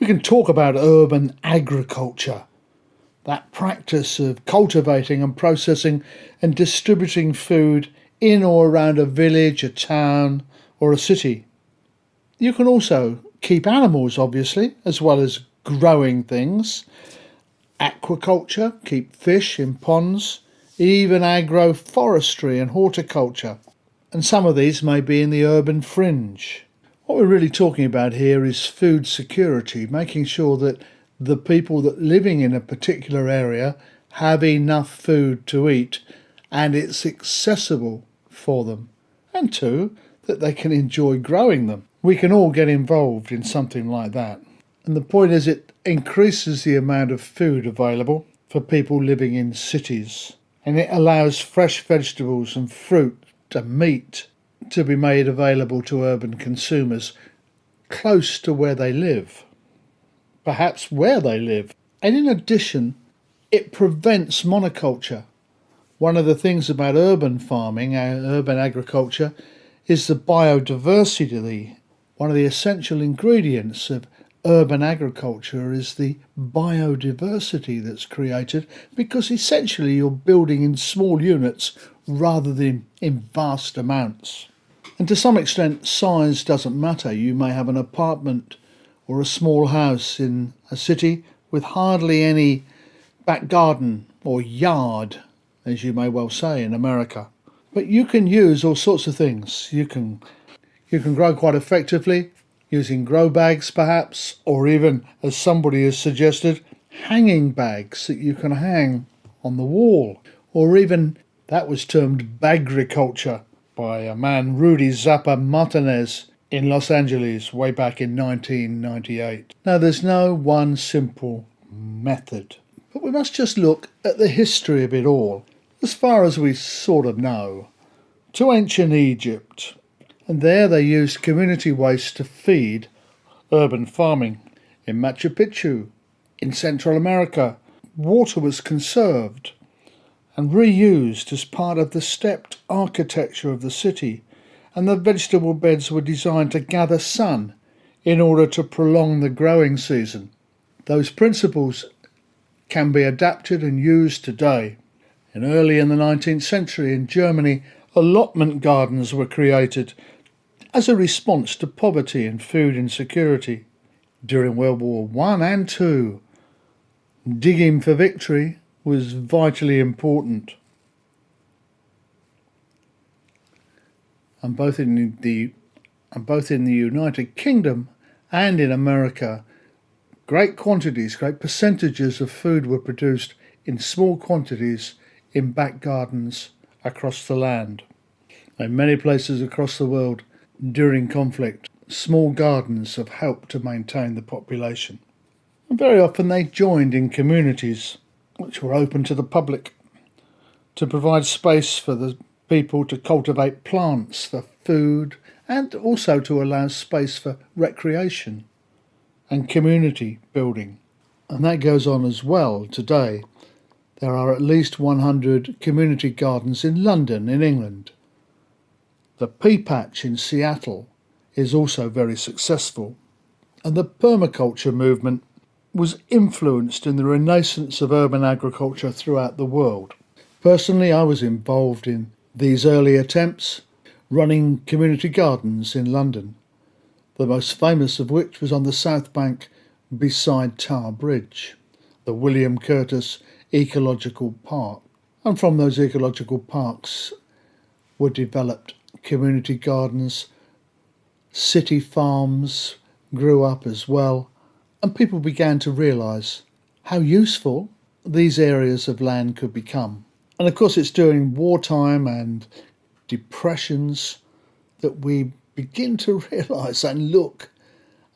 can talk about urban agriculture, that practice of cultivating and processing and distributing food in or around a village, a town, or a city. You can also keep animals, obviously, as well as growing things. Aquaculture, keep fish in ponds, even agroforestry and horticulture. And some of these may be in the urban fringe. What we're really talking about here is food security, making sure that the people that living in a particular area have enough food to eat and it's accessible for them. And two, that they can enjoy growing them. We can all get involved in something like that. And the point is, it increases the amount of food available for people living in cities. And it allows fresh vegetables and fruit and meat to be made available to urban consumers close to where they live, perhaps where they live. And in addition, it prevents monoculture. One of the things about urban farming, urban agriculture, is the biodiversity. One of the essential ingredients of urban agriculture is the biodiversity that's created, because essentially you're building in small units rather than in vast amounts. And to some extent, size doesn't matter. You may have an apartment or a small house in a city with hardly any back garden or yard, as you may well say in America. But you can use all sorts of things. You can grow quite effectively using grow bags perhaps, or even, as somebody has suggested, hanging bags that you can hang on the wall. Or even, that was termed bagriculture by a man, Rudy Zappa Martinez, in Los Angeles way back in 1998. Now, there's no one simple method, but we must just look at the history of it all, as far as we sort of know, to ancient Egypt. And there they used community waste to feed urban farming. In Machu Picchu, in Central America, water was conserved and reused as part of the stepped architecture of the city, and the vegetable beds were designed to gather sun in order to prolong the growing season. Those principles can be adapted and used today. And early in the 19th century in Germany, allotment gardens were created as a response to poverty and food insecurity. During World War I and II, digging for victory was vitally important. And both in the United Kingdom and in America, great quantities, great percentages of food were produced in small quantities in back gardens across the land. In many places across the world, during conflict, small gardens have helped to maintain the population. And very often they joined in communities which were open to the public to provide space for the people to cultivate plants for food and also to allow space for recreation and community building. And that goes on as well today. There are at least 100 community gardens in London, in England. The Pea Patch in Seattle is also very successful. And the permaculture movement was influenced in the renaissance of urban agriculture throughout the world. Personally, I was involved in these early attempts, running community gardens in London, the most famous of which was on the South Bank beside Tower Bridge, the William Curtis Ecological Park. And from those ecological parks were developed community gardens, city farms grew up as well, and people began to realise how useful these areas of land could become. And of course it's during wartime and depressions that we begin to realise and look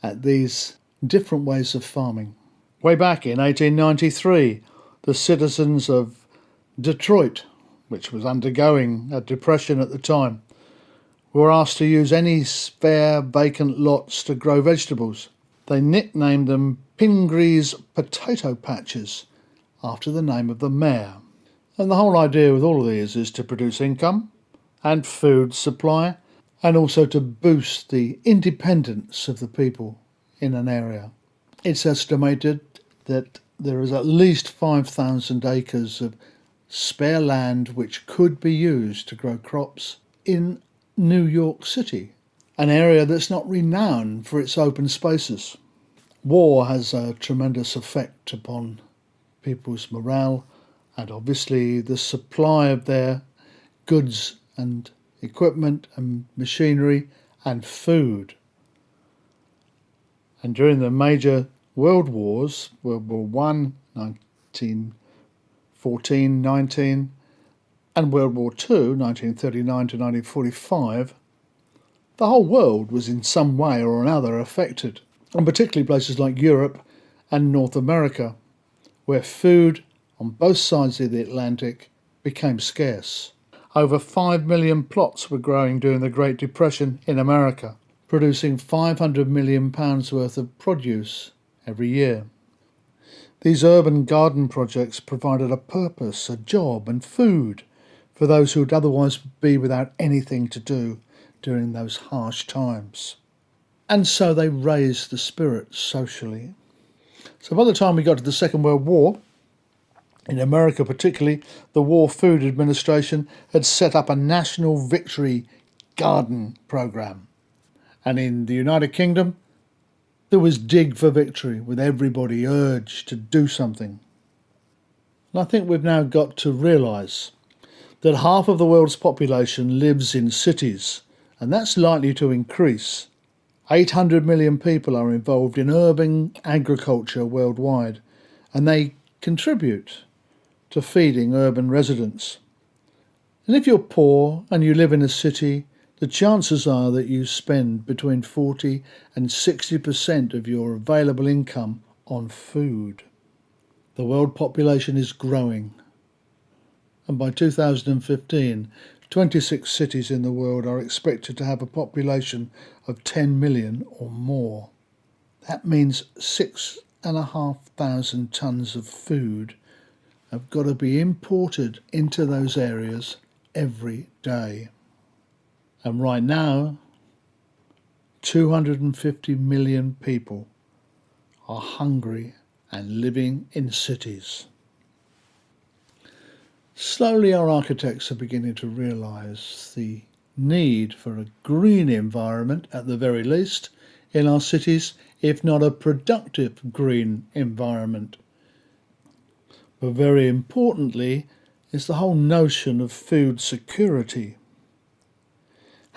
at these different ways of farming. Way back in 1893, the citizens of Detroit, which was undergoing a depression at the time, were asked to use any spare vacant lots to grow vegetables. They nicknamed them Pingree's Potato Patches, after the name of the mayor. And the whole idea with all of these is to produce income and food supply, and also to boost the independence of the people in an area. It's estimated that there is at least 5,000 acres of spare land which could be used to grow crops in New York City, an area that's not renowned for its open spaces. War has a tremendous effect upon people's morale and obviously the supply of their goods and equipment and machinery and food. And during the major world wars, World War One, 1914-19, and World War Two, 1939 to 1945, the whole world was in some way or another affected, and particularly places like Europe and North America, where food on both sides of the Atlantic became scarce. Over 5 million plots were growing during the Great Depression in America, producing £500 million worth of produce every year. These urban garden projects provided a purpose, a job and food for those who would otherwise be without anything to do during those harsh times. And so they raised the spirits socially. So by the time we got to the Second World War, in America particularly, the War Food Administration had set up a National Victory Garden Programme. And in the United Kingdom, there was Dig for Victory, with everybody urged to do something. And I think we've now got to realise that half of the world's population lives in cities, and that's likely to increase. 800 million people are involved in urban agriculture worldwide, and they contribute to feeding urban residents. And if you're poor and you live in a city, the chances are that you spend between 40 and 60% of your available income on food. The world population is growing, and by 2015, 26 cities in the world are expected to have a population of 10 million or more. That means 6,500 tonnes of food have got to be imported into those areas every day. And right now, 250 million people are hungry and living in cities. Slowly our architects are beginning to realise the need for a green environment at the very least in our cities, if not a productive green environment. But very importantly is the whole notion of food security.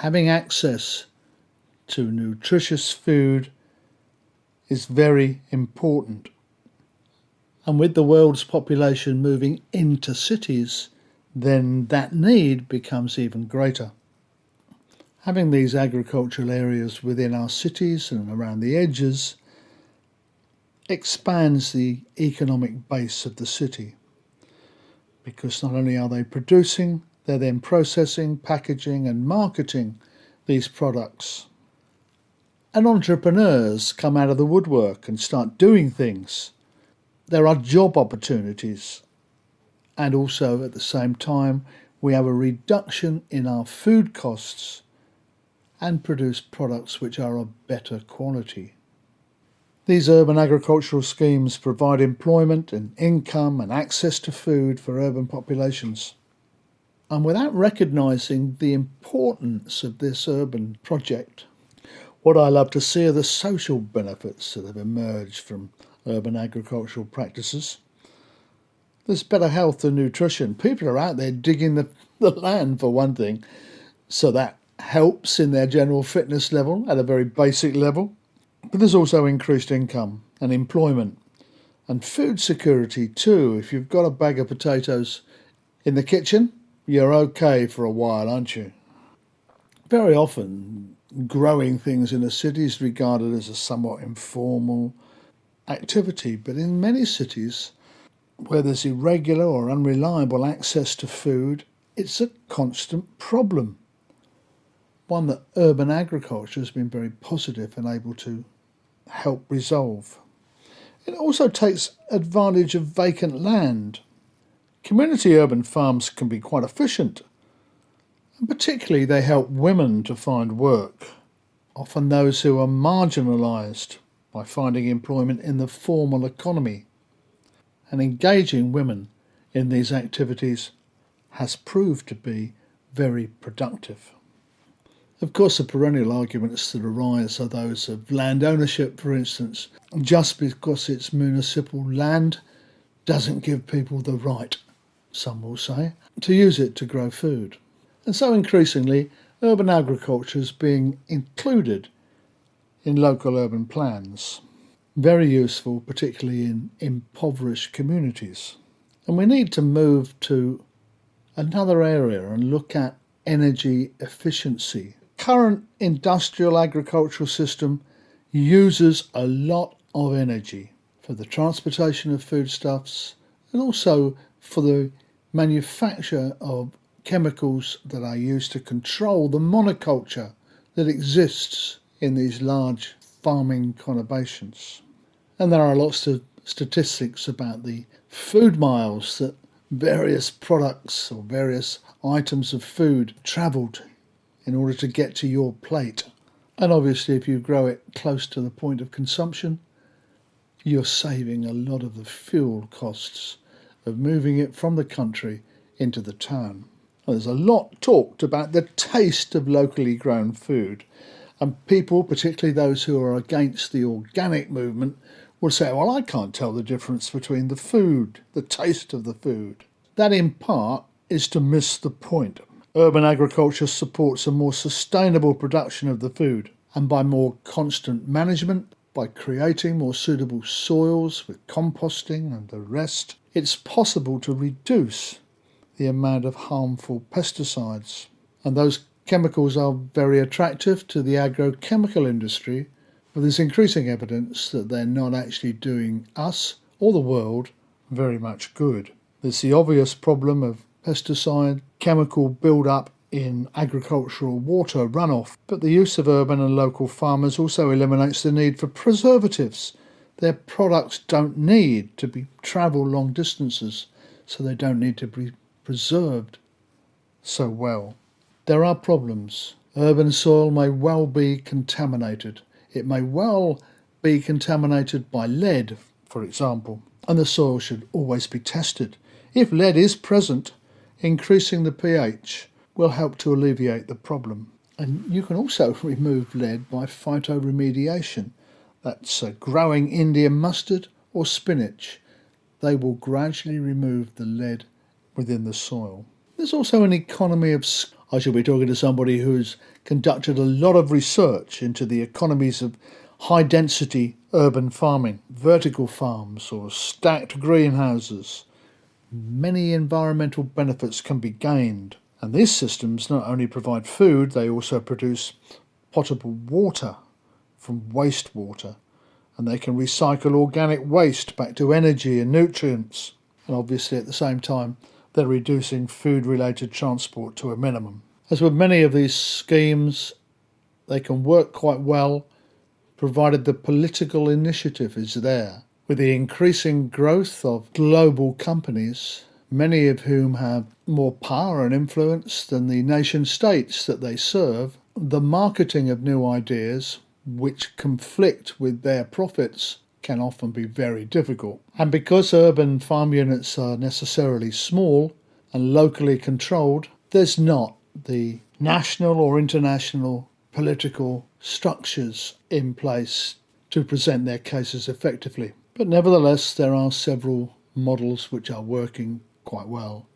Having access to nutritious food is very important. And with the world's population moving into cities, then that need becomes even greater. Having these agricultural areas within our cities and around the edges expands the economic base of the city, because not only are they producing, they're then processing, packaging and marketing these products. And entrepreneurs come out of the woodwork and start doing things. There are job opportunities, and also at the same time we have a reduction in our food costs and produce products which are of better quality. These urban agricultural schemes provide employment and income and access to food for urban populations. And without recognising the importance of this urban project, what I love to see are the social benefits that have emerged from urban agricultural practices. There's better health and nutrition. People are out there digging the land, for one thing, so that helps in their general fitness level at a very basic level. But there's also increased income and employment and food security too. If you've got a bag of potatoes in the kitchen, you're okay for a while, aren't you? Very often, growing things in a city is regarded as a somewhat informal activity, but in many cities where there's irregular or unreliable access to food, it's a constant problem. One that urban agriculture has been very positive and able to help resolve. It also takes advantage of vacant land. Community urban farms can be quite efficient, and particularly they help women to find work, often those who are marginalised by finding employment in the formal economy. And engaging women in these activities has proved to be very productive. Of course, the perennial arguments that arise are those of land ownership, for instance. Just because it's municipal land doesn't give people the right, some will say, to use it to grow food. And so increasingly, urban agriculture is being included in local urban plans. Very useful, particularly in impoverished communities. And we need to move to another area and look at energy efficiency. Current industrial agricultural system uses a lot of energy for the transportation of foodstuffs and also for the manufacture of chemicals that are used to control the monoculture that exists in these large farming conurbations. And there are lots of statistics about the food miles that various products or various items of food travelled in order to get to your plate. And obviously, if you grow it close to the point of consumption, you're saving a lot of the fuel costs of moving it from the country into the town. There's a lot talked about the taste of locally grown food, and people, particularly those who are against the organic movement, will say, well, I can't tell the difference between the food, the taste of the food. That in part is to miss the point. Urban agriculture supports a more sustainable production of the food, and by more constant management, by creating more suitable soils with composting and the rest, it's possible to reduce the amount of harmful pesticides. And those chemicals are very attractive to the agrochemical industry, but there's increasing evidence that they're not actually doing us or the world very much good. There's the obvious problem of pesticide chemical build-up in agricultural water runoff, but the use of urban and local farmers also eliminates the need for preservatives. Their products don't need to travel long distances, so they don't need to be preserved so well. There are problems. Urban soil may well be contaminated. It may well be contaminated by lead, for example, and the soil should always be tested. If lead is present, increasing the pH will help to alleviate the problem. And you can also remove lead by phytoremediation. That's growing Indian mustard or spinach. They will gradually remove the lead within the soil. There's also an economy of... I should be talking to somebody who's conducted a lot of research into the economies of high-density urban farming, vertical farms or stacked greenhouses. Many environmental benefits can be gained. And these systems not only provide food, they also produce potable water from wastewater. And they can recycle organic waste back to energy and nutrients. And obviously at the same time, they're reducing food-related transport to a minimum. As with many of these schemes, they can work quite well, provided the political initiative is there. With the increasing growth of global companies, many of whom have more power and influence than the nation states that they serve, the marketing of new ideas, which conflict with their profits, can often be very difficult. And because urban farm units are necessarily small and locally controlled, there's not the national or international political structures in place to present their cases effectively. But nevertheless, there are several models which are working quite well.